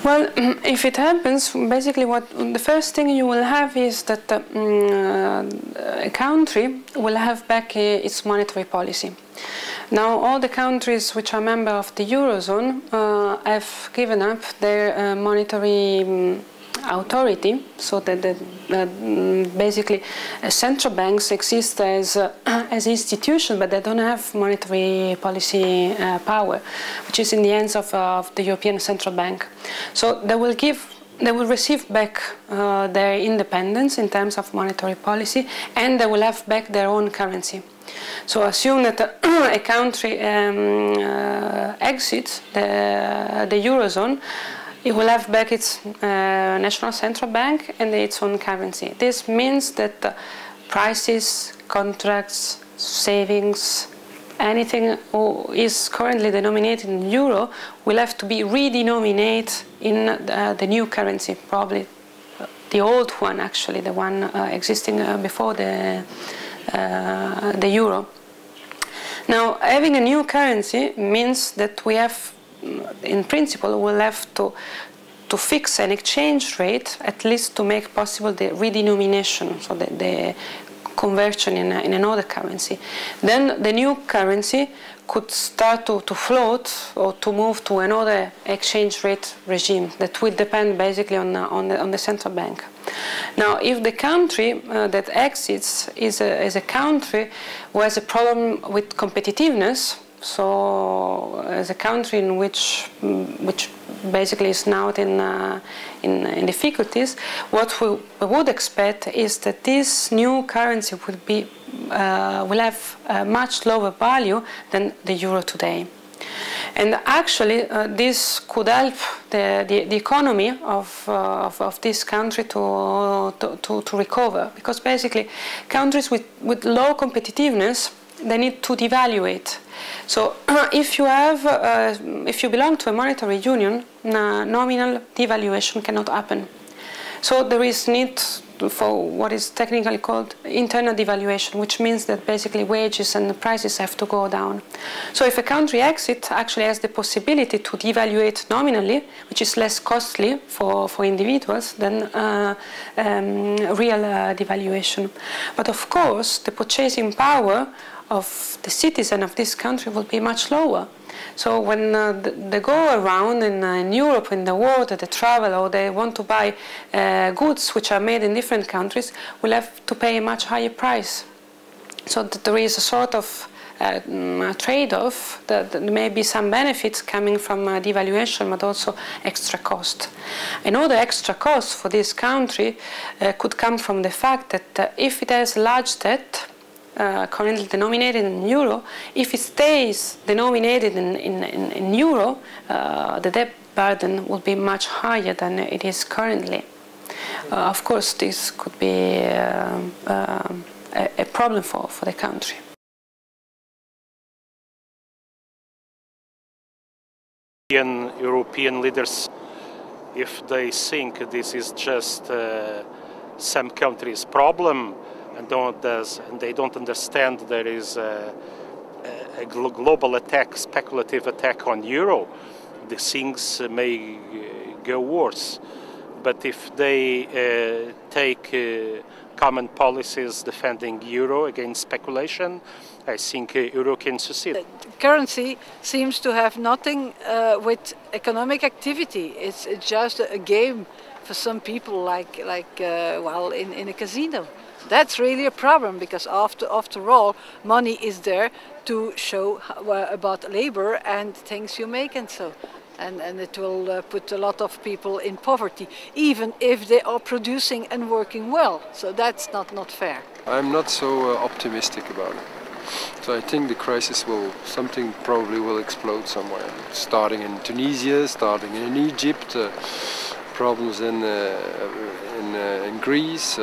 Well, if it happens, basically the first thing you will have is that a country will have back its monetary policy. Now, all the countries which are members of the Eurozone have given up their monetary authority, so that basically central banks exist as institutions, but they don't have monetary policy power, which is in the hands of the European Central Bank. So they will receive back their independence in terms of monetary policy, and they will have back their own currency. So assume that a country exits the Eurozone, it will have back its national central bank and its own currency. This means that prices, contracts, savings, anything is currently denominated in euro will have to be redenominated in the new currency, probably the old one, actually, the one existing before the euro. Now, having a new currency means that we have, in principle, we'll have to fix an exchange rate, at least to make possible the redenomination, so the conversion in another currency. Then the new currency could start to float or to move to another exchange rate regime that will depend basically on the central bank. Now, if the country that exits is a country who has a problem with competitiveness, so as a country in which basically is now in difficulties, what we would expect is that this new currency will have a much lower value than the euro today. And actually, this could help the economy of this country to recover, because basically countries with low competitiveness, they need to devaluate. So if you belong to a monetary union, nominal devaluation cannot happen. So there is need for what is technically called internal devaluation, which means that basically wages and prices have to go down. So if a country exits, actually has the possibility to devaluate nominally, which is less costly for individuals than real devaluation. But of course, the purchasing power of the citizen of this country will be much lower. So when they go around in Europe, in the world, they travel, or they want to buy goods which are made in different countries, will have to pay a much higher price. So that there is a sort of trade-off, that there may be some benefits coming from devaluation, but also extra cost. Another extra cost for this country could come from the fact that if it has large debt, currently denominated in euro, if it stays denominated in euro, the debt burden will be much higher than it is currently. Of course, this could be a problem for the country. European leaders, if they think this is just some country's problem, and they don't understand there is a global attack, speculative attack on euro, the things may go worse. But if they take common policies defending euro against speculation, I think euro can succeed. The currency seems to have nothing with economic activity. It's just a game for some people, like well, in a casino. That's really a problem, because after all, money is there to show about labor and things you make, and so. And it will put a lot of people in poverty, even if they are producing and working well. So that's not fair. I'm not so optimistic about it. So I think the crisis something probably will explode somewhere. Starting in Tunisia, starting in Egypt, problems in Greece.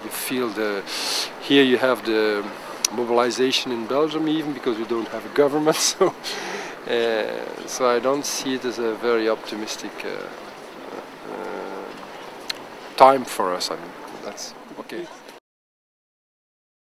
You feel here you have the mobilization in Belgium, even because we don't have a government. So I don't see it as a very optimistic time for us. I mean, that's okay.